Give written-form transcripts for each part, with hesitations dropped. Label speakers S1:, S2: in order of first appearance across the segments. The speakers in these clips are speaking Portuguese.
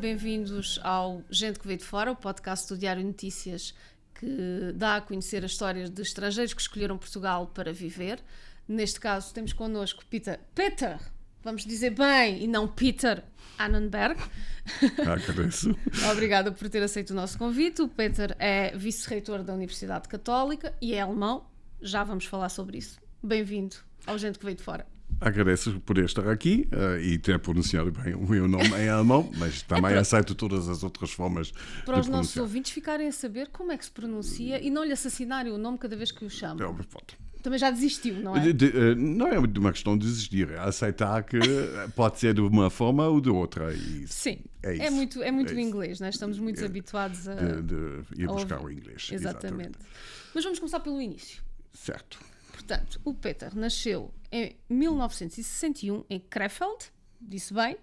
S1: bem-vindos ao Gente que Veio de Fora, o podcast do Diário Notícias que dá a conhecer as histórias de estrangeiros que escolheram Portugal para viver. Neste caso temos connosco Peter, vamos dizer bem, e não Peter Annenberg.
S2: Agradeço.
S1: Obrigada por ter aceito o nosso convite. O Peter é vice-reitor da Universidade Católica e é alemão. Já vamos falar sobre isso. Bem-vindo ao Gente que Veio de Fora.
S2: Agradeço por estar aqui e ter pronunciado bem o meu nome em alemão, mas também aceito todas as outras formas de pronunciar.
S1: Para os nossos ouvintes ficarem a saber como é que se pronuncia e não lhe assassinarem o nome cada vez que o chamam. Também já desistiu, não é?
S2: Não é uma questão de desistir, é aceitar que pode ser de uma forma ou de outra.
S1: Sim,
S2: é isso.
S1: É muito inglês, né? Estamos muito habituados a
S2: ir buscar o inglês.
S1: Exatamente. Mas vamos começar pelo início.
S2: Certo.
S1: Portanto, o Peter nasceu em 1961 em Krefeld, disse bem,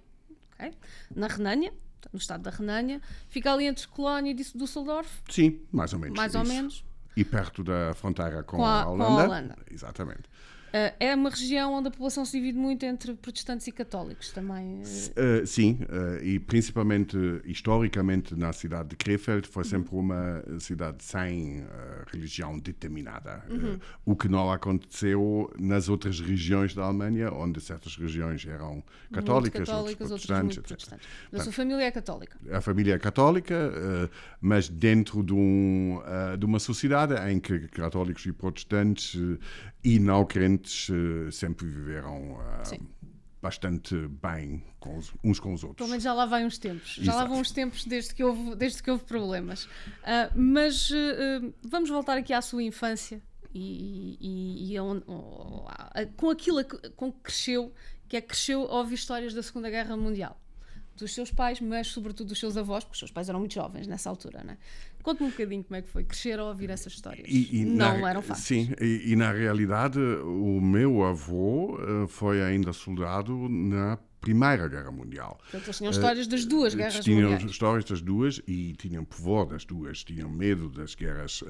S1: okay? Na Renânia, no estado da Renânia. Fica ali entre Colónia e Düsseldorf.
S2: Sim, mais ou menos.
S1: Mais ou menos.
S2: E perto da fronteira com a Holanda. Exatamente.
S1: É uma região onde a população se divide muito entre protestantes e católicos também.
S2: Sim, e principalmente historicamente na cidade de Krefeld foi sempre uma cidade sem religião determinada. O que não aconteceu nas outras regiões da Alemanha, onde certas regiões eram católicas, outras protestantes, etc.
S1: A sua família é católica?
S2: A família é católica, mas dentro de uma sociedade em que católicos e protestantes e não crentes sempre viveram bastante bem uns com os outros.
S1: Pelo menos já lá vai uns tempos. Já
S2: Exato.
S1: lá vão uns tempos desde que houve problemas. Mas vamos voltar aqui à sua infância e com aquilo com que cresceu, cresceu a ouvir histórias da Segunda Guerra Mundial. Dos seus pais, mas sobretudo dos seus avós, porque os seus pais eram muito jovens nessa altura, não é? Conte-me um bocadinho como é que foi crescer a ouvir essas histórias. Não eram fáceis.
S2: Sim, e na realidade o meu avô foi ainda soldado na Primeira Guerra Mundial.
S1: Portanto, eles tinham histórias das duas guerras mundiais.
S2: Tinham histórias das duas e tinham pavor das duas, tinham medo das guerras,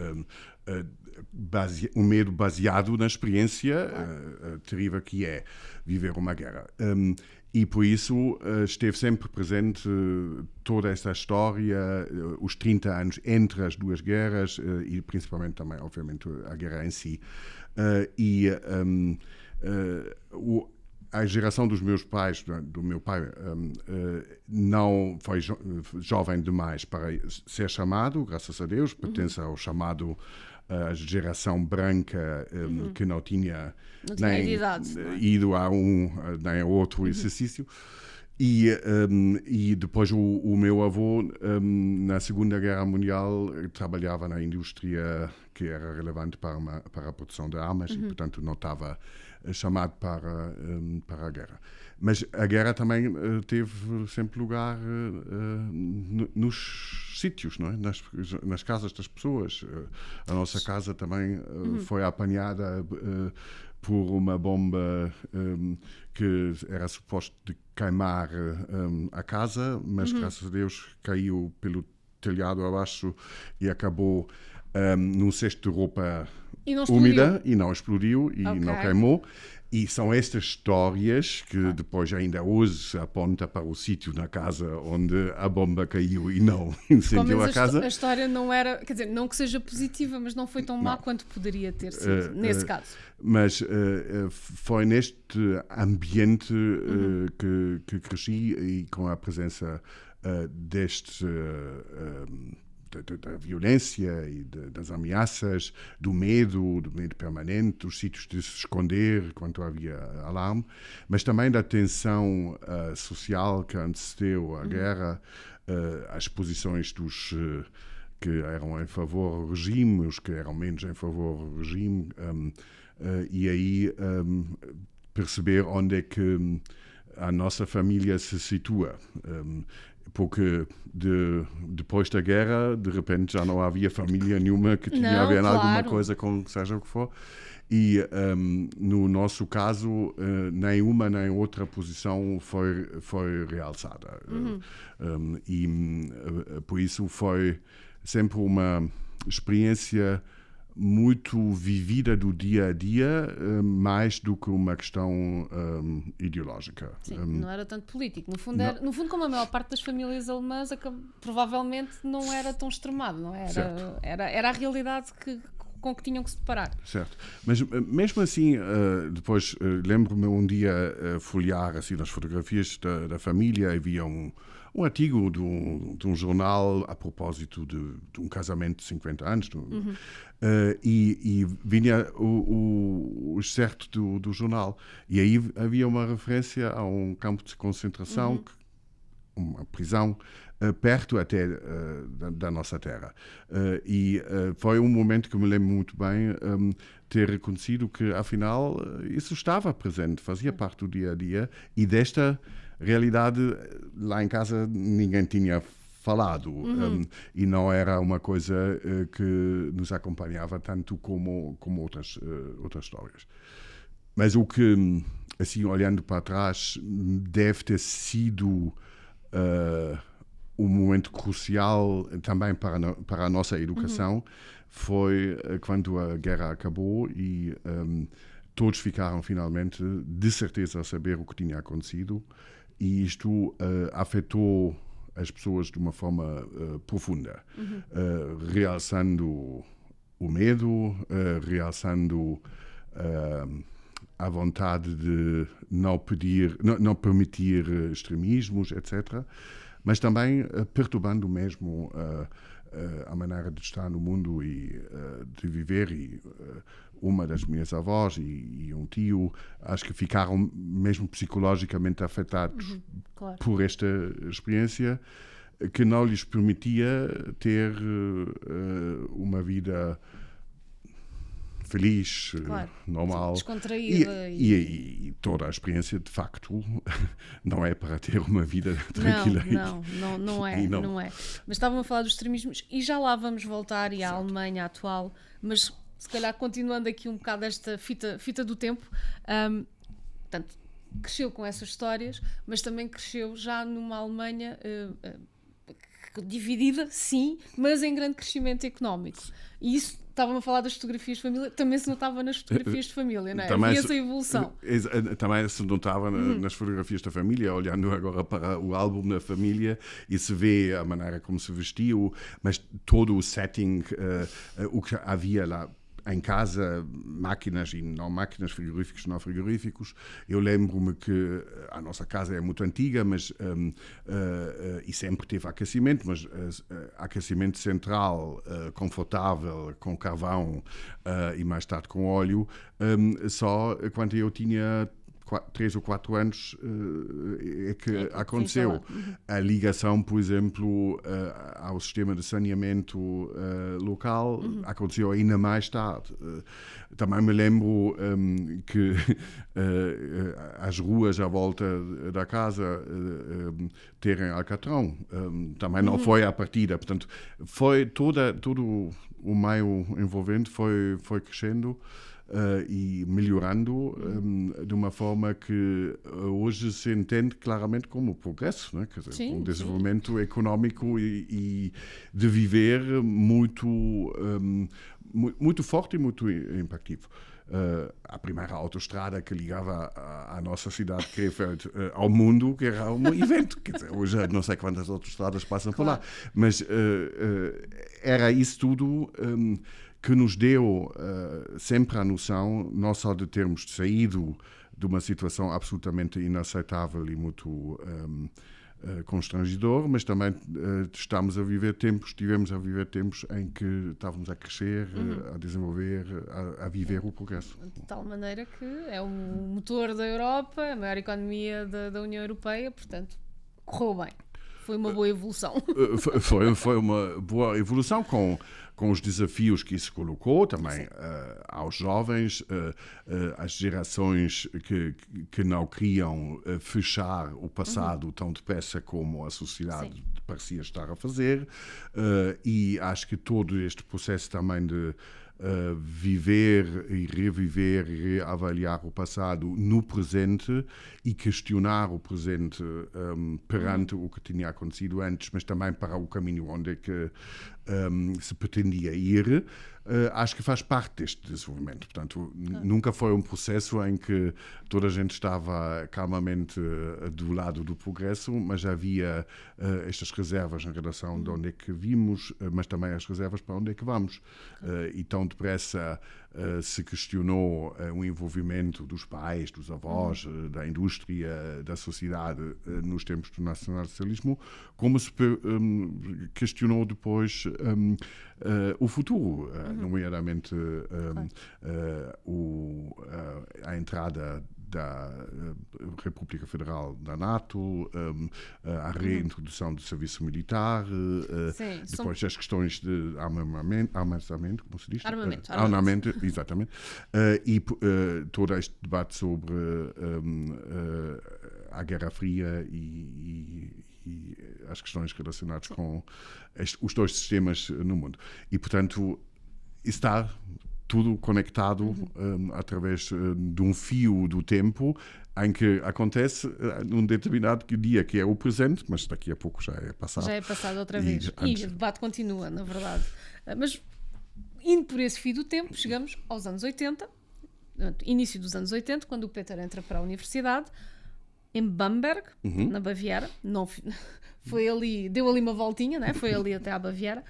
S2: um medo baseado na experiência terrível que é viver uma guerra. E por isso esteve sempre presente toda essa história, os 30 anos entre as duas guerras e principalmente também, obviamente, a guerra em si. A geração dos meus pais, do meu pai, não foi jovem demais para ser chamado, graças a Deus, pertence ao chamado a geração branca que não tinha nem ido a nem a outro exercício. E depois o meu avô, na Segunda Guerra Mundial, trabalhava na indústria que era relevante para a produção de armas e, portanto, não estava chamado para a guerra. Mas a guerra também teve sempre lugar nos sítios, não é? Nas casas das pessoas. A nossa casa também foi apanhada por uma bomba que era suposto de queimar a casa, mas graças a Deus caiu pelo telhado abaixo e acabou num cesto de roupa úmida e não explodiu e não queimou. E são estas histórias que depois ainda hoje se aponta para o sítio na casa onde a bomba caiu e não incendiou a casa.
S1: A história não era, quer dizer, não que seja positiva, mas não foi tão má quanto poderia ter sido, nesse caso.
S2: Mas foi neste ambiente que cresci e com a presença da violência e das ameaças, do medo permanente, dos sítios de se esconder quando havia alarme, mas também da tensão social que antecedeu a guerra, as posições dos que eram em favor do regime, os que eram menos em favor do regime, e aí perceber onde é que a nossa família se situa. Porque depois da guerra, de repente, já não havia família nenhuma que tinha a ver em alguma coisa com seja o que for. E, no nosso caso, nenhuma nem outra posição foi realçada. E, por isso, foi sempre uma experiência muito vivida do dia a dia, mais do que uma questão ideológica.
S1: Sim, não era tanto político. No fundo, no fundo, como a maior parte das famílias alemãs, provavelmente não era tão extremado, não é? Era a realidade com que tinham que se deparar.
S2: Certo. Mas mesmo assim, depois lembro-me um dia folhear assim, nas fotografias da família, havia um artigo de um jornal a propósito de um casamento de 50 anos. E vinha o excerto do jornal. E aí havia uma referência a um campo de concentração, uma prisão, perto até da nossa terra. E foi um momento que me lembro muito bem ter reconhecido que, afinal, isso estava presente, fazia parte do dia a dia, e desta realidade lá em casa ninguém tinha falado. E não era uma coisa que nos acompanhava tanto como outras histórias. Mas o que, assim, olhando para trás, deve ter sido um momento crucial também para a nossa educação, foi quando a guerra acabou e todos ficaram finalmente de certeza a saber o que tinha acontecido, e isto afetou as pessoas de uma forma profunda, realçando o medo, realçando a vontade de não permitir extremismos, etc., mas também perturbando mesmo a maneira de estar no mundo e de viver. E uma das minhas avós e um tio, acho que ficaram mesmo psicologicamente afetados por esta experiência, que não lhes permitia ter uma vida feliz, normal,
S1: descontraída.
S2: E toda a experiência, de facto, não é para ter uma vida tranquila.
S1: Não é. Mas estávamos a falar dos extremismos e já lá vamos voltar, e à Alemanha atual, mas se calhar continuando aqui um bocado esta fita do tempo. Portanto, cresceu com essas histórias, mas também cresceu já numa Alemanha dividida, sim, mas em grande crescimento económico. E isso, estávamos a falar das fotografias de família, também se notava nas fotografias de família, não é? Havia essa evolução.
S2: Também se notava nas fotografias da família, olhando agora para o álbum da família, e se vê a maneira como se vestiu, mas todo o setting, o que havia lá em casa, máquinas e não máquinas, frigoríficos e não frigoríficos. Eu lembro-me que a nossa casa é muito antiga, mas e sempre teve aquecimento, mas aquecimento central, confortável, com carvão e mais tarde com óleo, só quando eu tinha 3 ou 4 anos é que aconteceu. A ligação, por exemplo, ao sistema de saneamento local aconteceu ainda mais tarde. Também me lembro que as ruas à volta da casa terem alcatrão. Também não foi à partida. Portanto, foi todo o meio envolvente foi crescendo e melhorando de uma forma que hoje se entende claramente como progresso, né? Quer dizer, um desenvolvimento económico e de viver muito forte e muito impactivo. A primeira autoestrada que ligava a nossa cidade de Krefeld ao mundo, que era um evento. Quer dizer, hoje não sei quantas autoestradas passam por lá, mas era isso tudo que nos deu sempre a noção, não só de termos saído de uma situação absolutamente inaceitável e muito constrangedor, mas também tivemos a viver tempos em que estávamos a crescer, a desenvolver, a viver o progresso.
S1: De tal maneira que é o motor da Europa, a maior economia da União Europeia, portanto, correu bem. Foi uma boa evolução.
S2: Foi uma boa evolução com os desafios que isso colocou também aos jovens, às gerações que não queriam fechar o passado tão depressa como a sociedade parecia estar a fazer, e acho que todo este processo também de viver e reviver e reavaliar o passado no presente e questionar o presente perante o que tinha acontecido antes, mas também para o caminho onde é que se pretendia ir, acho que faz parte deste desenvolvimento. Portanto, nunca foi um processo em que toda a gente estava calmamente do lado do progresso, mas havia estas reservas em relação de onde é que vimos, mas também as reservas para onde é que vamos. E tão depressa se questionou o envolvimento dos pais, dos avós, da indústria, da sociedade nos tempos do nacionalsocialismo, como se questionou depois o futuro, nomeadamente a entrada da República Federal da NATO, a reintrodução do serviço militar, depois as questões de armamento, como se diz? Armamento, exatamente. E todo este debate sobre a Guerra Fria e as questões relacionadas com os dois sistemas no mundo. E, portanto, está tudo conectado através de um fio do tempo em que acontece num determinado dia, que é o presente, mas daqui a pouco já é passado.
S1: Já é passado outra vez. E o debate continua, na verdade. Mas, indo por esse fio do tempo, chegamos aos anos 80, início dos anos 80, quando o Peter entra para a universidade, em Bamberg, na Baviera. Não, deu ali uma voltinha, né? Foi ali até à Baviera.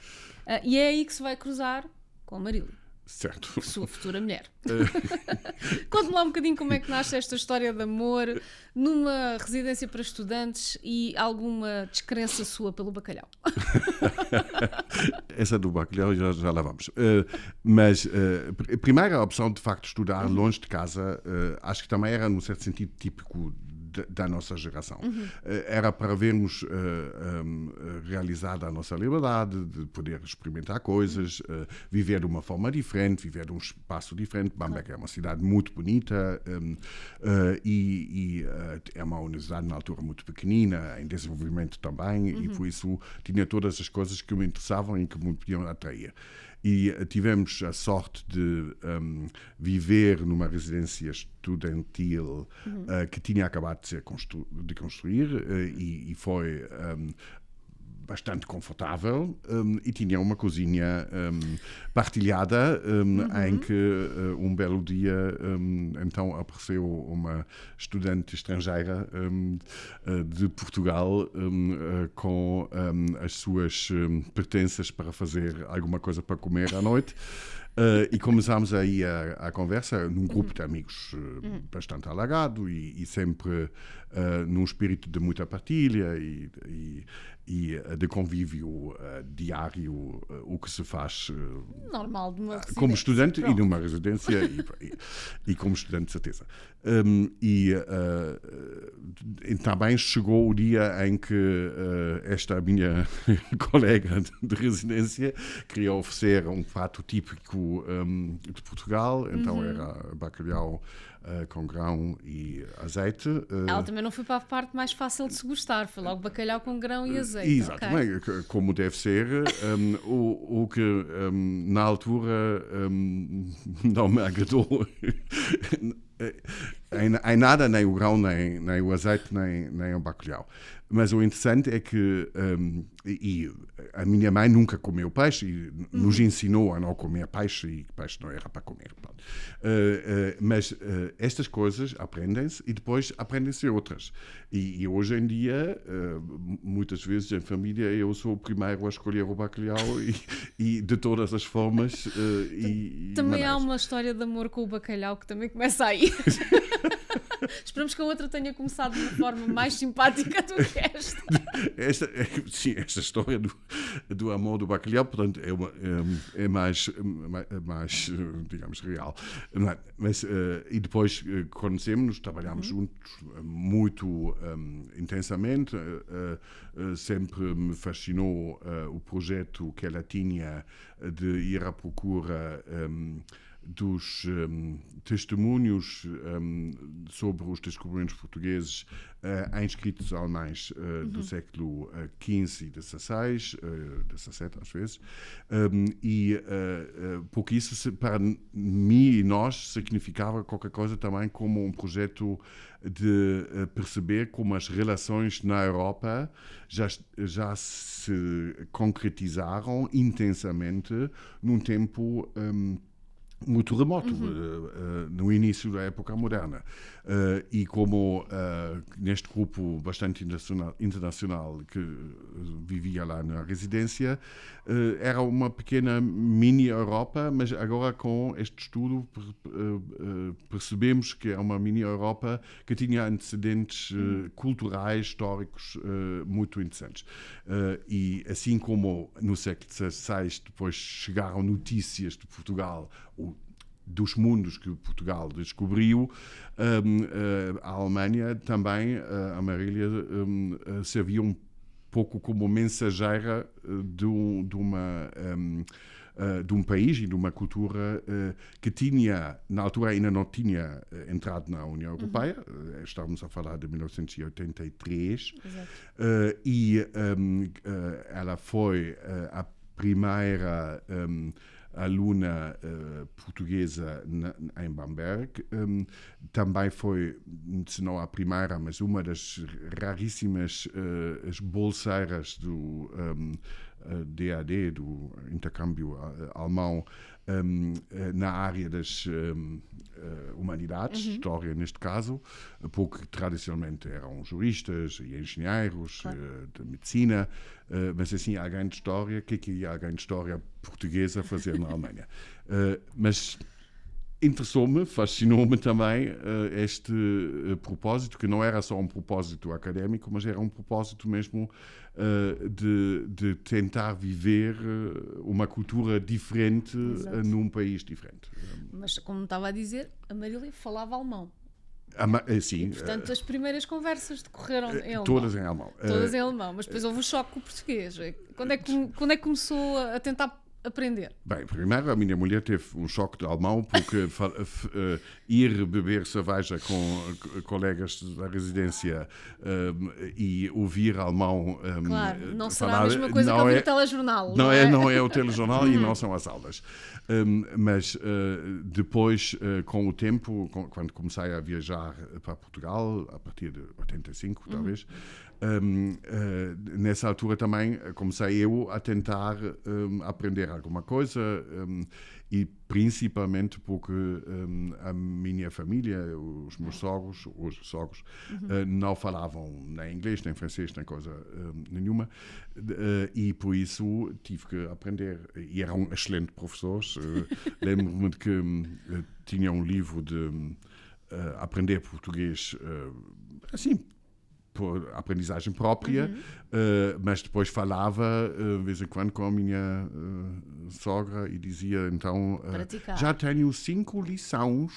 S1: E é aí que se vai cruzar com a Marília.
S2: Certo.
S1: Sua futura mulher. Conte-me lá um bocadinho como é que nasce esta história de amor numa residência para estudantes e alguma descrença sua pelo bacalhau.
S2: Essa do bacalhau já lá vamos. Mas primeiro a opção de facto de estudar longe de casa, acho que também era num certo sentido típico da nossa geração. Era para vermos realizada a nossa liberdade, de poder experimentar coisas, viver de uma forma diferente, viver de um espaço diferente. Bamberg é uma cidade muito bonita e é uma universidade na altura muito pequenina, em desenvolvimento também, e por isso tinha todas as coisas que me interessavam e que me podiam atrair. E tivemos a sorte de viver numa residência estudantil que tinha acabado de construir e foi bastante confortável e tinha uma cozinha partilhada em que um belo dia então apareceu uma estudante estrangeira de Portugal com as suas pertences para fazer alguma coisa para comer à noite. E começámos aí a conversa num grupo de amigos bastante alargado e sempre num espírito de muita partilha e de convívio diário, o que se faz
S1: normal de uma residência,
S2: como estudante
S1: pronto.
S2: E numa residência e como estudante de certeza. E também chegou o dia em que esta minha colega de residência queria oferecer um prato típico de Portugal, então era bacalhau com grão e azeite.
S1: Ela também não foi para a parte mais fácil de se gostar, foi logo bacalhau com grão e azeite.
S2: Exatamente, okay. Como deve ser. O que na altura não me agradou em nada, nem o grão, nem o azeite, nem o bacalhau. Mas o interessante é que e a minha mãe nunca comeu peixe e nos ensinou a não comer peixe e peixe não era para comer. Mas estas coisas aprendem-se e depois aprendem-se outras. E hoje em dia, muitas vezes em família, eu sou o primeiro a escolher o bacalhau e de todas as formas.
S1: Também há uma história de amor com o bacalhau que também começa aí. Esperamos que a outra tenha começado de uma forma mais simpática do que esta.
S2: Sim, esta história do amor do bacalhau, portanto, é mais, digamos, real. Mas, e depois conhecemos-nos, trabalhámos juntos muito intensamente. Sempre me fascinou o projeto que ela tinha de ir à procura dos testemunhos sobre os descobrimentos portugueses em escritos alemães do século XV e XVI, XVII às vezes, porque isso para mim e nós significava qualquer coisa também como um projeto de perceber como as relações na Europa já se concretizaram intensamente num tempo muito remoto, no início da época moderna. E como neste grupo bastante internacional que vivia lá na residência, era uma pequena mini-Europa, mas agora com este estudo percebemos que é uma mini-Europa que tinha antecedentes culturais, históricos muito interessantes. E assim como no século XVI depois chegaram notícias de Portugal, dos mundos que Portugal descobriu, a Alemanha também, a Marília, servia um pouco como mensageira de um país e de uma cultura que tinha, na altura ainda não tinha entrado na União Europeia, estávamos a falar de 1983, e ela foi a primeira aluna portuguesa em Bamberg. Também foi, se não a primeira, mas uma das raríssimas bolseiras do DAD, do intercâmbio alemão, na área das humanidades, história neste caso, porque tradicionalmente eram juristas e engenheiros, de medicina, mas assim, alguém de história, o que ia alguém de história portuguesa fazer na Alemanha? Mas interessou-me, fascinou-me também este propósito, que não era só um propósito académico, mas era um propósito mesmo de tentar viver uma cultura diferente num país diferente.
S1: Mas, como estava a dizer, a Marília falava alemão.
S2: Sim.
S1: E, portanto, as primeiras conversas decorreram em alemão.
S2: Todas em alemão.
S1: Todas em alemão, mas depois houve um choque com o português. Quando é que começou a tentar aprender?
S2: Bem, primeiro a minha mulher teve um choque de alemão porque ir beber cerveja com colegas da residência e ouvir alemão
S1: claro, não será
S2: falar,
S1: a mesma coisa que ouvir o telejornal.
S2: Não é o telejornal e não são as aulas. Mas depois, com o tempo, quando comecei a viajar para Portugal, a partir de 85 talvez, nessa altura também comecei eu a tentar aprender alguma coisa e principalmente porque a minha família, os meus sogros, não falavam nem inglês, nem francês, nem coisa nenhuma, e por isso tive que aprender. E eram excelentes professores. Lembro-me de que tinha um livro de aprender português assim, por aprendizagem própria, mas depois falava de vez em quando com a minha sogra e dizia então já tenho 5 lições.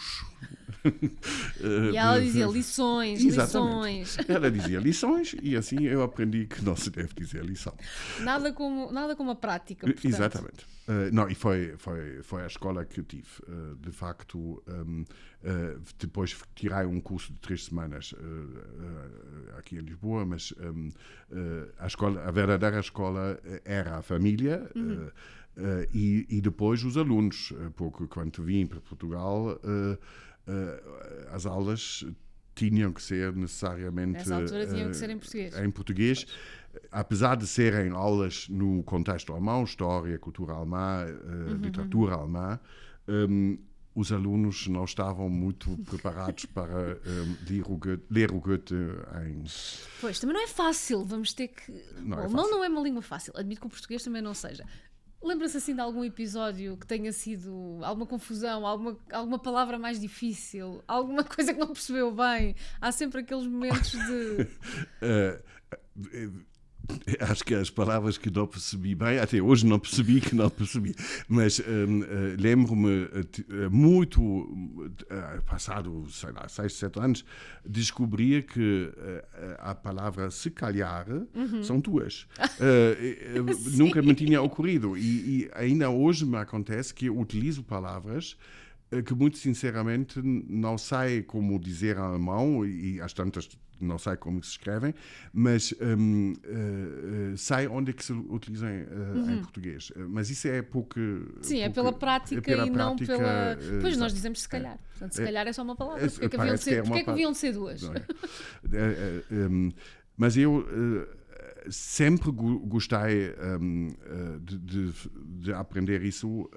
S1: E ela dizia lições, lições.
S2: Ela dizia lições e assim eu aprendi que não se deve dizer lição.
S1: Nada como a prática, portanto.
S2: Exatamente. Não, e foi a escola que eu tive. De facto, depois tirei um curso de 3 semanas aqui em Lisboa, mas a verdadeira escola era a família e depois os alunos, porque quando vim para Portugal, as aulas tinham que ser necessariamente
S1: nessa altura tinham que ser em português.
S2: Apesar de serem aulas no contexto alemão, história, cultura alemã, literatura alemã, os alunos não estavam muito preparados para ler o Goethe em...
S1: Pois, também não é fácil, vamos ter que... O alemão não é uma língua fácil, admito que o português também não seja. Lembra-se assim de algum episódio que tenha sido alguma confusão, alguma palavra mais difícil, alguma coisa que não percebeu bem? Há sempre aqueles momentos de...
S2: Acho que as palavras que não percebi bem, até hoje não percebi que não percebi, mas lembro-me muito, passado, sei lá, 6, 7 anos, descobri que a palavra se calhar são 2. Nunca me tinha ocorrido e ainda hoje me acontece que eu utilizo palavras que muito sinceramente não sei como dizer em alemão e às tantas não sei como se escrevem, mas sei onde é que se utilizam em português. Mas isso é pouco...
S1: Sim, é pela prática e não pela... Pois nós dizemos se calhar. Portanto, se calhar é só uma palavra. Porquê que haviam de ser duas?
S2: Mas eu sempre gostei de aprender isso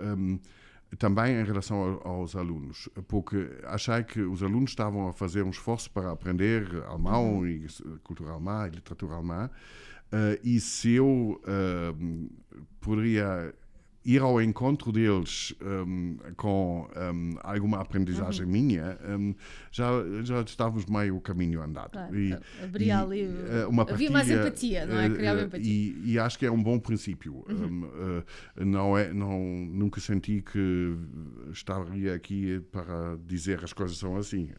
S2: também em relação aos alunos, porque achei que os alunos estavam a fazer um esforço para aprender alemão e cultura alemã e literatura alemã, e se eu poderia ir ao encontro deles com alguma aprendizagem minha, já estávamos meio o caminho andado.
S1: Claro, havia mais empatia, não é? Criava empatia.
S2: E acho que é um bom princípio. Nunca senti que estaria aqui para dizer as coisas são assim.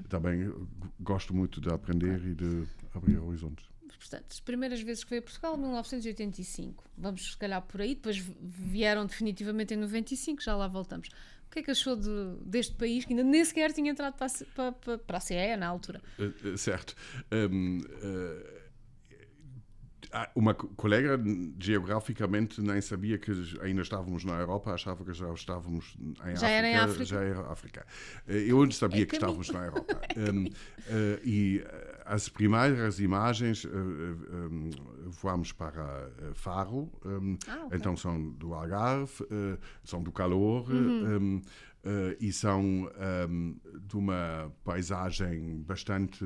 S2: Também gosto muito de aprender e de abrir horizontes.
S1: Portanto, as primeiras vezes que veio a Portugal, 1985. Vamos, se calhar, por aí. Depois vieram definitivamente em 95, já lá voltamos. O que é que achou deste país, que ainda nem sequer tinha entrado para a CE na altura?
S2: Certo. Uma colega, geograficamente, nem sabia que ainda estávamos na Europa, achava que já estávamos em África. Já era África. Eu não sabia que estávamos na Europa. E as primeiras imagens voámos para Faro, okay. Então são do Algarve, são do calor, e são de uma paisagem bastante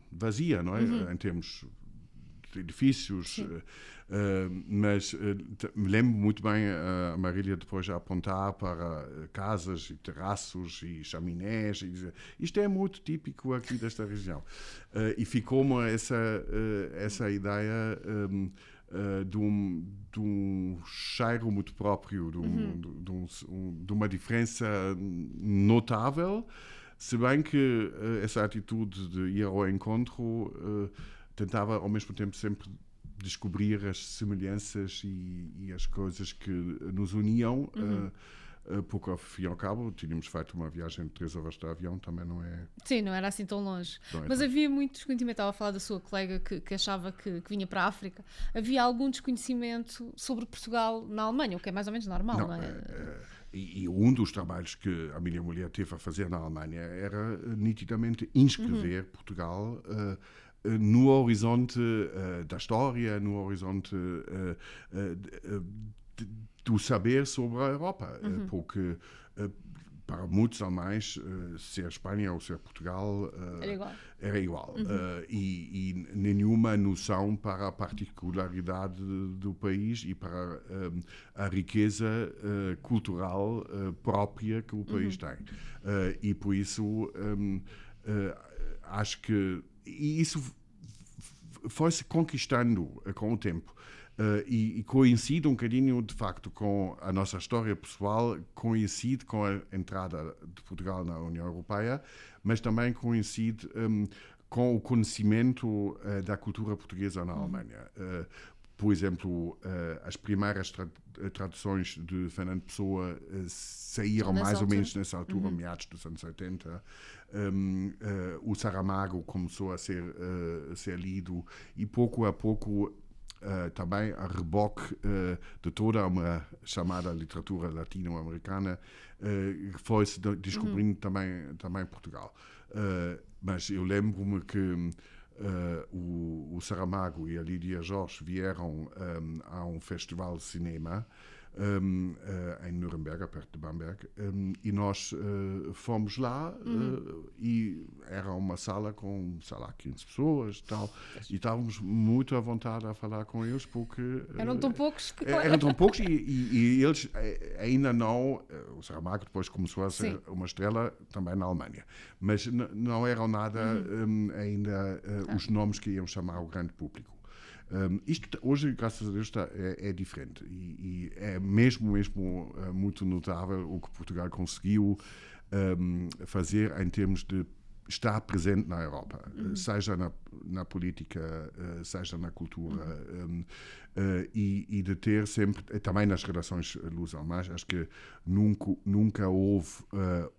S2: vazia, não é? Em termos de edifícios, mas me lembro muito bem a Marília depois a apontar para casas e terraços e chaminés e dizer, isto é muito típico aqui desta região. E ficou-me essa ideia de um cheiro muito próprio, de uma diferença notável, se bem que essa atitude de ir ao encontro tentava ao mesmo tempo sempre descobrir as semelhanças e as coisas que nos uniam, porque ao fim e ao cabo tínhamos feito uma viagem de 3 horas de avião, também não é...
S1: Sim, não era assim tão longe. Mas havia muito desconhecimento, estava a falar da sua colega que achava que vinha para a África, havia algum desconhecimento sobre Portugal na Alemanha, o que é mais ou menos normal, não é?
S2: E um dos trabalhos que a minha mulher teve a fazer na Alemanha era nitidamente inscrever Portugal no horizonte da história, no horizonte do saber sobre a Europa, porque para muitos alemães ser Espanha ou ser Portugal era igual. E nenhuma noção para a particularidade do país e para a riqueza cultural própria que o país tem. E por isso acho que isso foi-se conquistando com o tempo. E coincide um bocadinho, de facto, com a nossa história pessoal, coincide com a entrada de Portugal na União Europeia, mas também coincide com o conhecimento da cultura portuguesa na Alemanha. Por exemplo, as primeiras traduções de Fernando Pessoa saíram mais ou menos nessa altura, meados dos anos 80. O Saramago começou a ser lido e pouco a pouco também a reboque de toda uma chamada literatura latino-americana foi-se descobrindo também Portugal. Mas eu lembro-me que o Saramago e a Lídia Jorge vieram a um festival de cinema em Nuremberg, perto de Bamberg, e nós fomos lá e era uma sala com, sei lá, 15 pessoas e estávamos muito à vontade a falar com eles porque...
S1: Eram tão poucos que...
S2: Eram tão poucos e eles ainda não... O Saramago depois começou a ser uma estrela também na Alemanha, mas não eram nada ainda os nomes que iam chamar o grande público. Isto hoje, graças a Deus, é diferente e é mesmo muito notável o que Portugal conseguiu fazer em termos de estar presente na Europa, seja na política, seja na cultura, e de ter sempre, também nas relações luso-alemãs, acho que nunca houve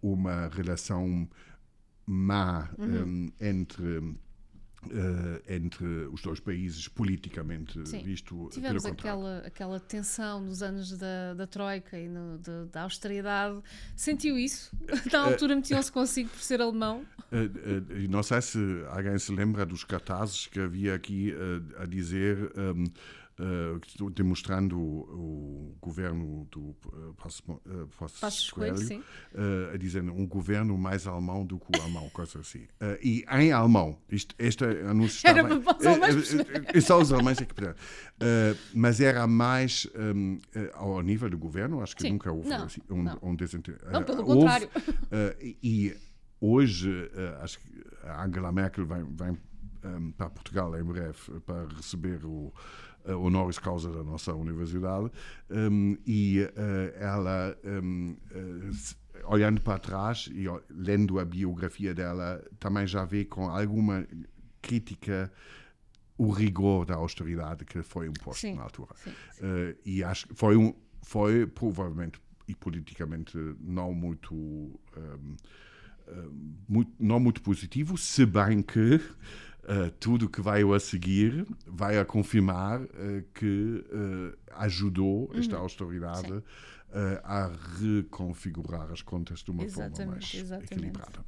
S2: uma relação má entre os dois países politicamente visto.
S1: Tivemos aquela tensão nos anos da Troika e da austeridade. Sentiu isso? Na altura metiam-se consigo por ser alemão?
S2: Não sei se alguém se lembra dos cartazes que havia aqui a dizer, demonstrando o governo do
S1: Passos Coelho, sim.
S2: A dizer um governo mais alemão do que o alemão, coisa assim. E em alemão, este anúncio estava...
S1: Era para os alemães perceberem.
S2: Só os alemães é que perceberam. Mas era mais ao nível do governo, acho que
S1: sim.
S2: nunca houve um
S1: desentendimento. Não, pelo contrário.
S2: E hoje, acho que a Angela Merkel vem para Portugal em breve para receber o honoris causa da nossa universidade, e ela, olhando para trás e lendo a biografia dela, também já vê com alguma crítica o rigor da austeridade que foi imposto na altura. Sim. E acho que foi provavelmente e politicamente não muito positivo, se bem que tudo que vai a seguir vai a confirmar que ajudou esta austeridade a reconfigurar as contas de uma forma mais equilibrada.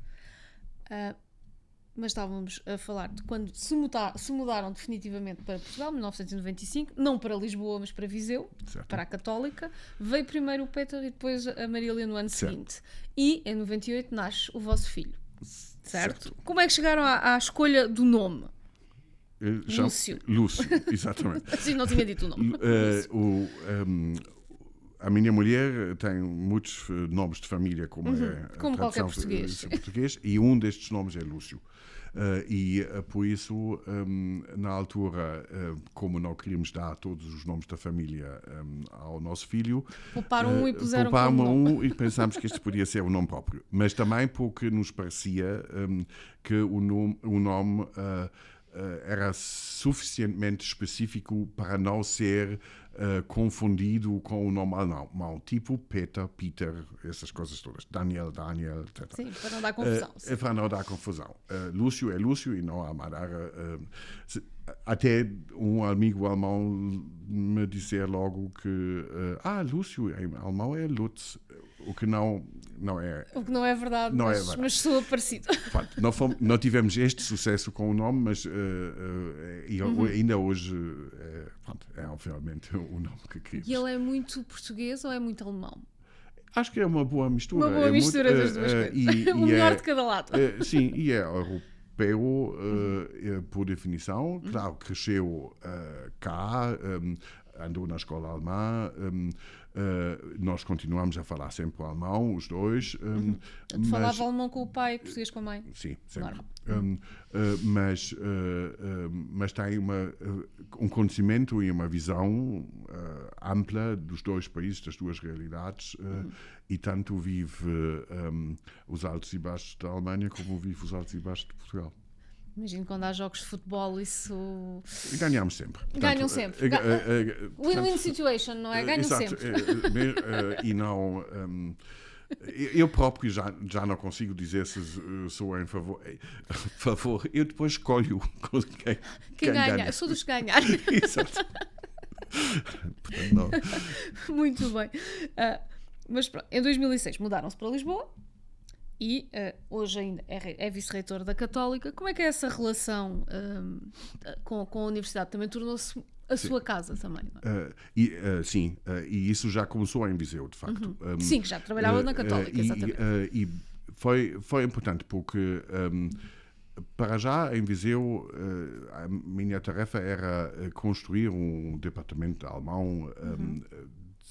S1: Mas estávamos a falar de quando se mudaram definitivamente para Portugal, em 1995, não para Lisboa, mas para Viseu, para a Católica. Veio primeiro o Peter e depois a Marília no ano seguinte. E em 98 nasce o vosso filho. Certo? Como é que chegaram à escolha do nome? Lúcio.
S2: Lúcio, exatamente.
S1: Assim não tinha dito o nome.
S2: A minha mulher tem muitos nomes de família, como
S1: qualquer português.
S2: E um destes nomes é Lúcio. E por isso, na altura, como não queríamos dar todos os nomes da família ao nosso filho,
S1: pouparam e puseram como nome.
S2: E pensámos que este podia ser o nome próprio. Mas também porque nos parecia que o nome era suficientemente específico para não ser confundido com o nome alemão, tipo Peter, essas coisas todas, Daniel, etc.
S1: Sim, para não dar confusão.
S2: Para não dar confusão. Lúcio é Lúcio e não há Madara. Até um amigo alemão me dizer logo que Lúcio em alemão é Lutz, o que não é.
S1: O que não é verdade, mas soa parecido.
S2: Não tivemos este sucesso com o nome, mas ainda hoje é obviamente o nome que queríamos.
S1: E ele é muito português ou é muito alemão?
S2: Acho que é uma boa mistura.
S1: Uma boa mistura das duas coisas. O melhor de cada lado.
S2: Sim, e é europeu, por definição. Claro, cresceu cá, andou na escola alemã. Nós continuamos a falar sempre alemão, os dois.
S1: Falava alemão com o pai e português com a mãe?
S2: Sim, sempre. Mas tem um conhecimento e uma visão ampla dos dois países, das duas realidades, e tanto vive os altos e baixos da Alemanha como vive os altos e baixos de Portugal.
S1: Imagino quando há jogos de futebol, isso...
S2: Ganhamos sempre.
S1: Ganham sempre. Win-win situation, não é? Ganham sempre.
S2: E não... eu próprio já não consigo dizer se sou em favor. Eu depois escolho quem ganha.
S1: Eu sou dos que ganhar.
S2: Exato. Portanto, não.
S1: Muito bem. Mas pronto, em 2006 mudaram-se para Lisboa. E hoje ainda é vice-reitor da Católica. Como é que é essa relação com a universidade? Também tornou-se a sua casa também, não é?
S2: Sim, e isso já começou em Viseu, de facto.
S1: Sim, que já trabalhava na Católica, exatamente.
S2: E foi importante porque, para já, em Viseu, a minha tarefa era construir um departamento alemão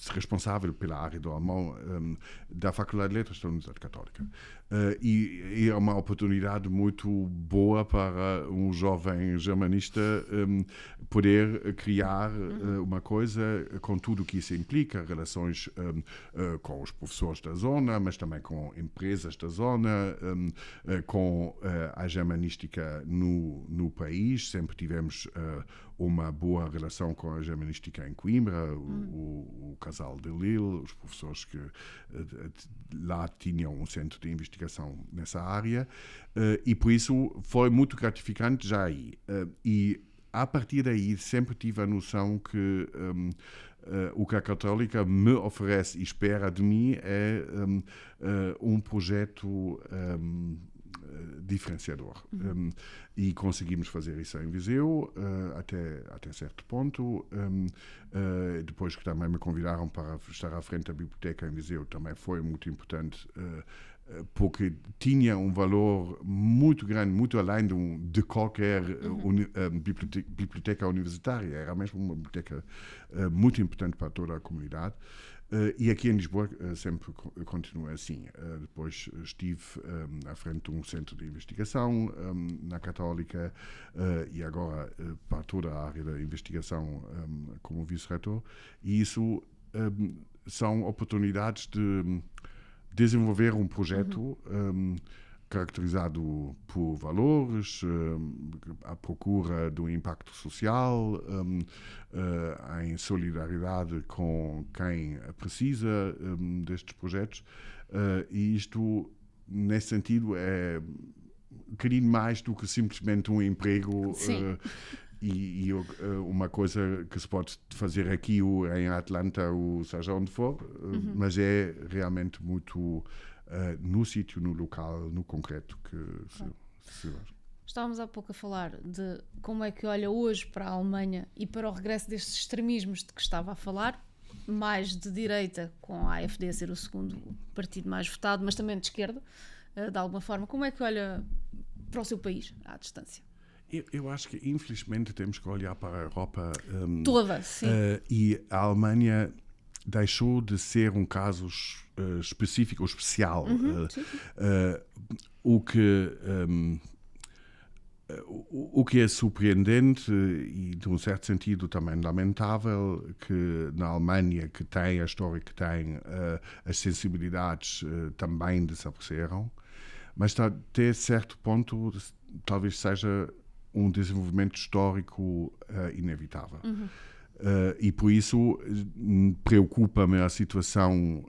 S2: responsável pela área do alemão da Faculdade de Letras da Universidade Católica. E é uma oportunidade muito boa para um jovem germanista poder criar uma coisa com tudo o que isso implica, relações com os professores da zona, mas também com empresas da zona, com a germanística no país. Sempre tivemos uma boa relação com a germanística em Coimbra, o casal de Lille, os professores que lá tinham um centro de investigação nessa área, e por isso foi muito gratificante já aí. E a partir daí sempre tive a noção que o que a Católica me oferece e espera de mim é um projeto diferenciador. E conseguimos fazer isso em Viseu até certo ponto. Depois que também me convidaram para estar à frente da biblioteca em Viseu, também foi muito importante, porque tinha um valor muito grande, muito além de qualquer biblioteca universitária. Era mesmo uma biblioteca muito importante para toda a comunidade. E aqui em Lisboa sempre continua assim. Depois estive à frente de um centro de investigação na Católica e agora para toda a área da investigação como vice-reitor. E isso são oportunidades de desenvolver um projeto caracterizado por valores, à procura do impacto social, em solidariedade com quem precisa destes projetos. E isto, nesse sentido, é um bocadinho mais do que simplesmente um emprego e uma coisa que se pode fazer aqui ou em Atlanta ou seja onde for, mas é realmente muito no sítio, no local, no concreto que se faz.
S1: Estávamos há pouco a falar de como é que olha hoje para a Alemanha e para o regresso destes extremismos de que estava a falar, mais de direita, com a AfD a ser o segundo partido mais votado, mas também de esquerda, de alguma forma. Como é que olha para o seu país, à distância?
S2: Eu acho que, infelizmente, temos que olhar para a Europa
S1: toda, sim.
S2: E a Alemanha deixou de ser um caso específico ou especial. O que é surpreendente e, de um certo sentido, também lamentável, que na Alemanha, que tem a história que tem, as sensibilidades também desapareceram, mas até certo ponto talvez seja um desenvolvimento histórico inevitável. E por isso preocupa-me a situação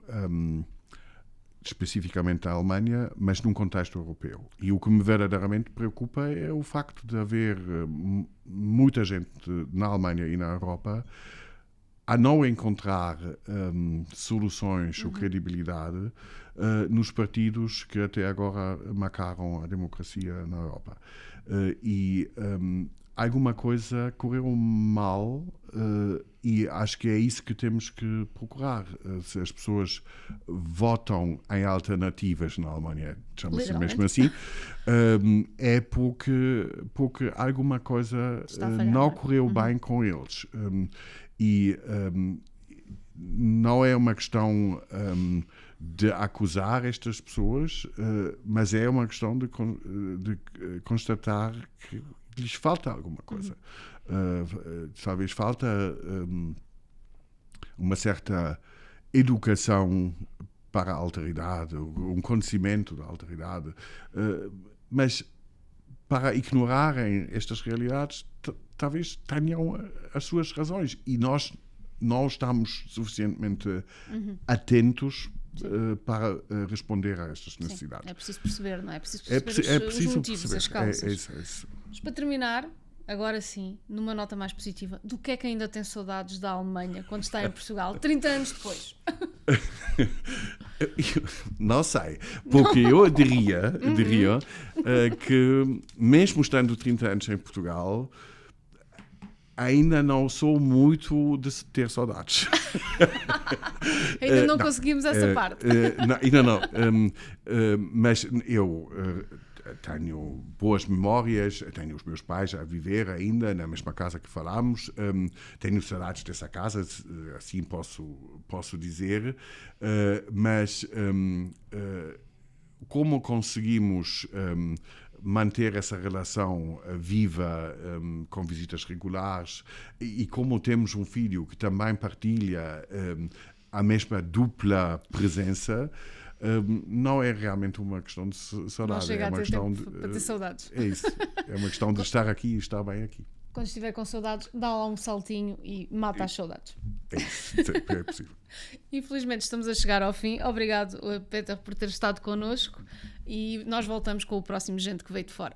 S2: especificamente da Alemanha, mas num contexto europeu. E o que me verdadeiramente preocupa é o facto de haver muita gente na Alemanha e na Europa a não encontrar soluções ou credibilidade nos partidos que até agora marcaram a democracia na Europa. E alguma coisa correu mal e acho que é isso que temos que procurar. Se as pessoas votam em alternativas na Alemanha, chama-se mesmo assim, é porque alguma coisa não correu bem com eles. E não é uma questão de acusar estas pessoas, mas é uma questão de constatar que lhes falta alguma coisa. Talvez falta uma certa educação para a alteridade, um conhecimento da alteridade, mas para ignorarem estas realidades talvez tenham as suas razões e nós não estamos suficientemente atentos para responder a estas necessidades.
S1: Sim, é preciso perceber, não é? É preciso perceber os motivos, as causas.
S2: É isso.
S1: Mas para terminar, agora sim, numa nota mais positiva, do que é que ainda tem saudades da Alemanha quando está em Portugal, 30 anos depois?
S2: Não sei, porque eu diria que mesmo estando 30 anos em Portugal, ainda não sou muito de ter saudades.
S1: Ainda não conseguimos essa parte.
S2: Ainda não. Mas eu tenho boas memórias, tenho os meus pais a viver ainda na mesma casa que falámos, tenho saudades dessa casa, assim posso dizer, mas como conseguimos manter essa relação viva, com visitas regulares, e como temos um filho que também partilha a mesma dupla presença, não é realmente uma questão de saudade.
S1: Não chega
S2: é uma
S1: a ter
S2: questão
S1: tempo para ter saudades.
S2: É isso. É uma questão de estar aqui e estar bem aqui.
S1: Quando estiver com saudades, dá lá um saltinho e mata as saudades.
S2: É isso. É possível.
S1: Infelizmente estamos a chegar ao fim. Obrigado, Peter, por ter estado connosco, e nós voltamos com o próximo Gente que Veio de Fora.